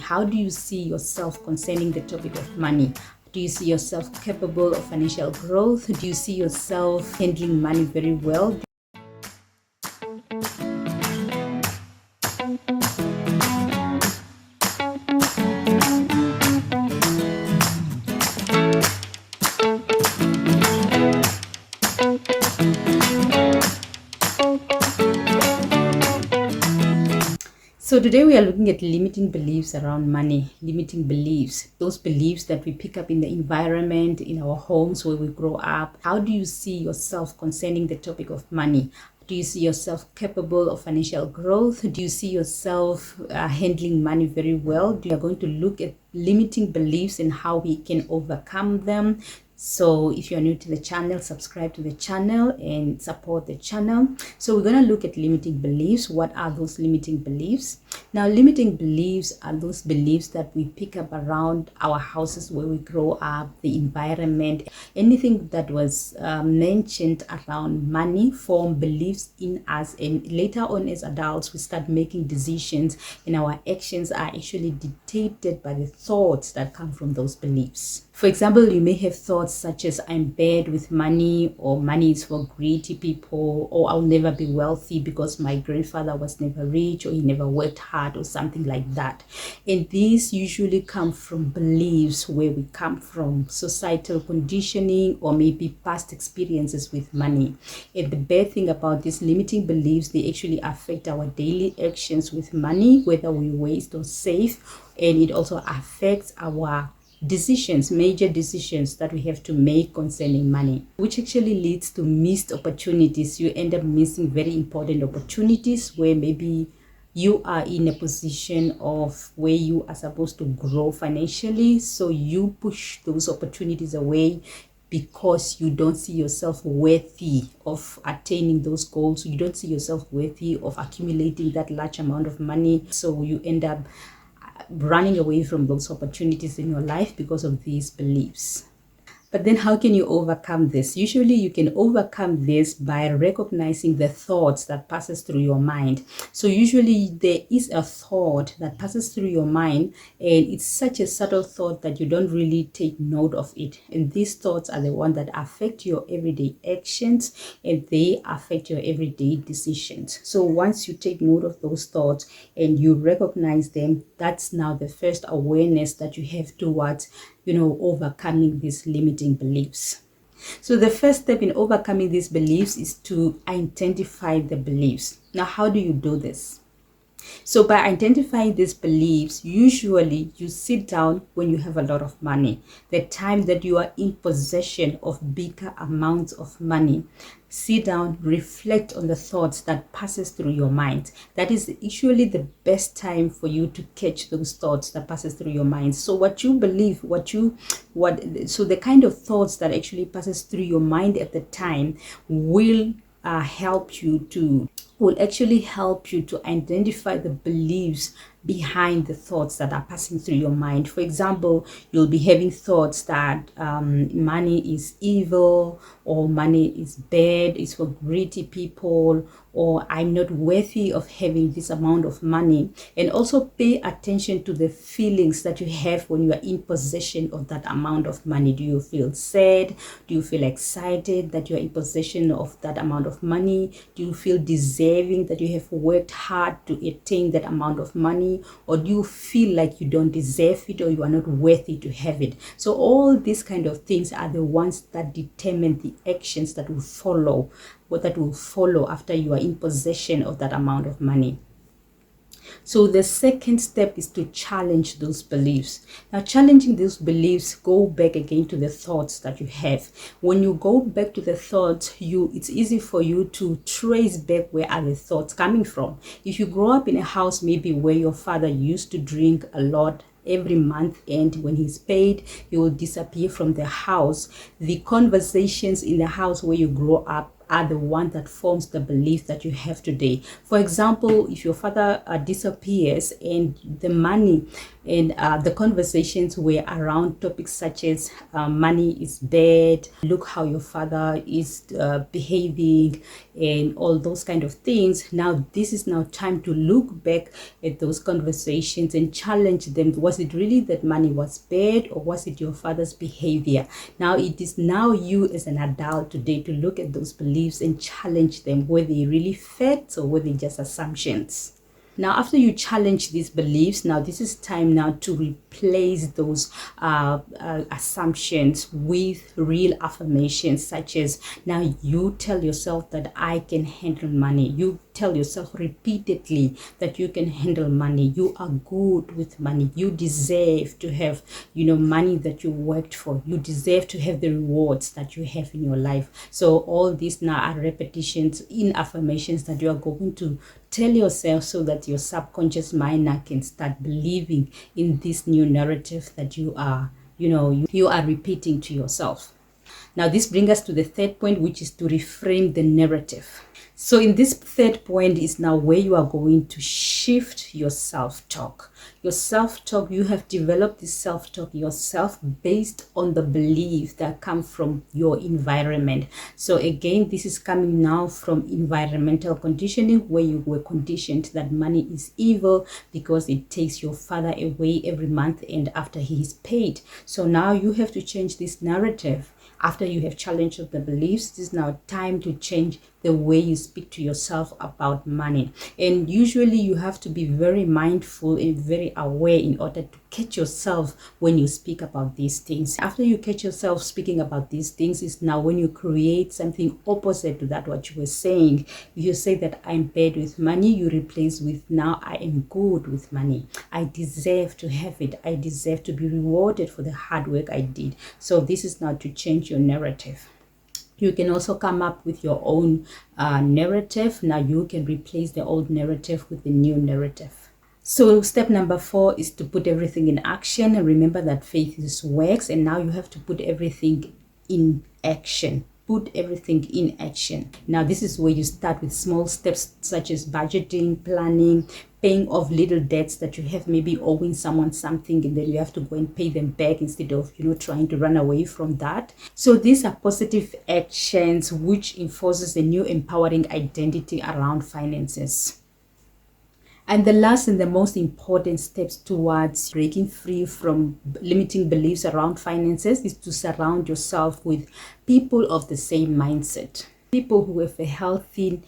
How do you see yourself concerning the topic of money? Do you see yourself capable of financial growth? Do you see yourself handling money very well? So today we are looking at limiting beliefs around money, limiting beliefs, those beliefs that we pick up in the environment, in our homes where we grow up. How do you see yourself concerning the topic of money? Do you see yourself capable of financial growth? Do you see yourself handling money very well? We are going to look at limiting beliefs and how we can overcome them. So if you're new to the channel, subscribe to the channel and support the channel. So we're going to look at limiting beliefs. What are those limiting beliefs? Now, limiting beliefs are those beliefs that we pick up around our houses where we grow up, the environment, anything that was mentioned around money form beliefs in us. And later on as adults, we start making decisions and our actions are actually dictated by the thoughts that come from those beliefs. For example, you may have thoughts such as I'm bad with money, or money is for greedy people, or I'll never be wealthy because my grandfather was never rich, or he never worked hard, or something like that. And these usually come from beliefs where we come from, societal conditioning, or maybe past experiences with money. And the bad thing about these limiting beliefs, they actually affect our daily actions with money, whether we waste or save, and it also affects our decisions, major decisions that we have to make concerning money, which actually leads to missed opportunities. You end up missing very important opportunities where maybe you are in a position of where you are supposed to grow financially, so you push those opportunities away because you don't see yourself worthy of attaining those goals. You don't see yourself worthy of accumulating that large amount of money, so you end up running away from those opportunities in your life because of these beliefs. But then how can you overcome this? Usually you can overcome this by recognizing the thoughts that passes through your mind. So usually there is a thought that passes through your mind, and it's such a subtle thought that you don't really take note of it. And these thoughts are the ones that affect your everyday actions, and they affect your everyday decisions. So once you take note of those thoughts and you recognize them, that's now the first awareness that you have towards overcoming these limiting beliefs. So the first step in overcoming these beliefs is to identify the beliefs. Now, how do you do this? So by identifying these beliefs, usually you sit down when you have a lot of money, the time that you are in possession of bigger amounts of money. Sit down, reflect on the thoughts that passes through your mind. That is usually the best time for you to catch those thoughts that passes through your mind. So what you believe, so the kind of thoughts that actually passes through your mind at the time will actually help you to identify the beliefs behind the thoughts that are passing through your mind. For example, you'll be having thoughts that money is evil, or money is bad, it's for greedy people, or I'm not worthy of having this amount of money. And also pay attention to the feelings that you have when you are in possession of that amount of money. Do you feel sad? Do you feel excited that you are in possession of that amount of money? Do you feel deserving that you have worked hard to attain that amount of money? Or do you feel like you don't deserve it, or you are not worthy to have it? So all these kind of things are the ones that determine the actions that will follow, after you are in possession of that amount of money. So the second step is to challenge those beliefs. Now, challenging those beliefs, go back again to the thoughts that you have. When you go back to the thoughts, it's easy for you to trace back where are the thoughts coming from. If you grow up in a house maybe where your father used to drink a lot, every month, and when he's paid, he will disappear from the house. The conversations in the house where you grow up are the one that forms the belief that you have today. For example, if your father disappears and the money and the conversations were around topics such as money is bad, look how your father is behaving, and all those kind of things. Now this is now time to look back at those conversations and challenge them. Was it really that money was bad, or was it your father's behavior? Now it is now you as an adult today to look at those beliefs and challenge them. Were they really facts, or were they just assumptions? Now, after you challenge these beliefs, now this is time now to replace those assumptions with real affirmations, such as, now you tell yourself that I can handle money. You tell yourself repeatedly that you can handle money. You are good with money. You deserve to have, money that you worked for. You deserve to have the rewards that you have in your life. So all these now are repetitions in affirmations that you are going to tell yourself, so that your subconscious mind now can start believing in this new narrative that you are repeating to yourself. Now this brings us to the third point, which is to reframe the narrative. So in this third point is now where you are going to shift your self-talk. Your self-talk, you have developed this self-talk yourself based on the belief that come from your environment. So again, this is coming now from environmental conditioning, where you were conditioned that money is evil because it takes your father away every month and after he is paid. So now you have to change this narrative. After you have challenged the beliefs, it is now time to change the way you speak to yourself about money. And usually you have to be very mindful and very aware in order to catch yourself when you speak about these things. After you catch yourself speaking about these things is now when you create something opposite to that what you were saying. If you say that I'm bad with money, you replace with, now I am good with money. I deserve to have it. I deserve to be rewarded for the hard work I did. So this is now to change your narrative. You can also come up with your own narrative. Now you can replace the old narrative with the new narrative. So step number 4 is to put everything in action. And remember that faith is works, and now you have to put everything in action. Put everything in action. Now this is where you start with small steps such as budgeting, planning, paying off little debts that you have, maybe owing someone something, and then you have to go and pay them back instead of trying to run away from that. So these are positive actions which enforces a new empowering identity around finances. And the last and the most important steps towards breaking free from limiting beliefs around finances is to surround yourself with people of the same mindset. People who have a healthy,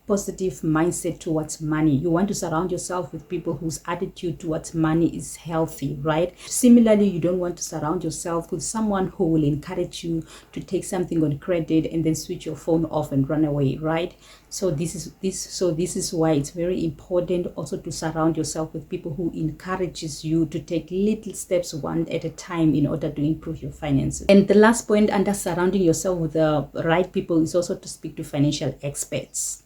positive mindset towards money. You want to surround yourself with people whose attitude towards money is healthy, right? Similarly, you don't want to surround yourself with someone who will encourage you to take something on credit and then switch your phone off and run away, right? So this is why it's very important also to surround yourself with people who encourages you to take little steps one at a time in order to improve your finances. And the last point under surrounding yourself with the right people is also to speak to financial experts.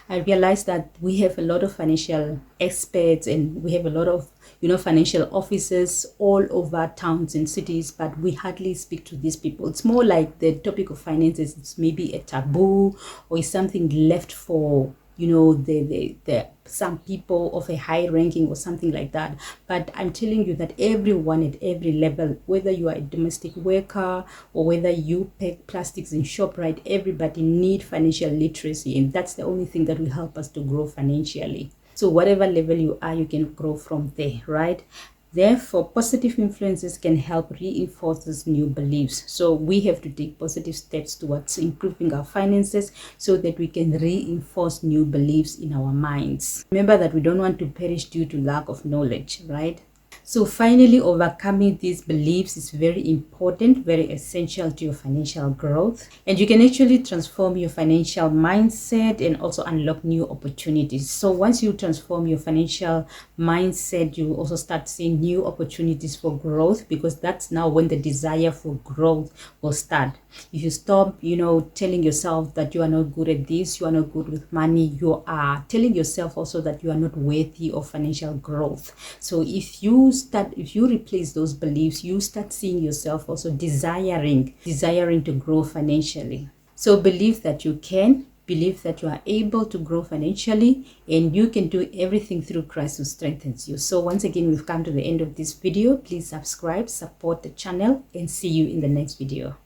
I realize that we have a lot of financial experts and we have a lot of financial officers all over towns and cities, but we hardly speak to these people. It's more like the topic of finances, it's maybe a taboo, or is something left for some people of a high ranking or something like that. But I'm telling you that everyone at every level, whether you are a domestic worker or whether you pack plastics in ShopRite, everybody need financial literacy, and that's the only thing that will help us to grow financially. So whatever level you are, you can grow from there, right? Therefore, positive influences can help reinforce these new beliefs. So we have to take positive steps towards improving our finances so that we can reinforce new beliefs in our minds. Remember that we don't want to perish due to lack of knowledge, right? So finally, overcoming these beliefs is very important, very essential to your financial growth. And you can actually transform your financial mindset and also unlock new opportunities. So once you transform your financial mindset, you also start seeing new opportunities for growth, because that's now when the desire for growth will start. If you stop, telling yourself that you are not good at this, you are not good with money, you are telling yourself also that you are not worthy of financial growth. So if you replace those beliefs, you start seeing yourself also desiring to grow financially. So believe that you can, believe that you are able to grow financially, and you can do everything through Christ who strengthens you. So once again, we've come to the end of this video. Please subscribe, support the channel, and see you in the next video.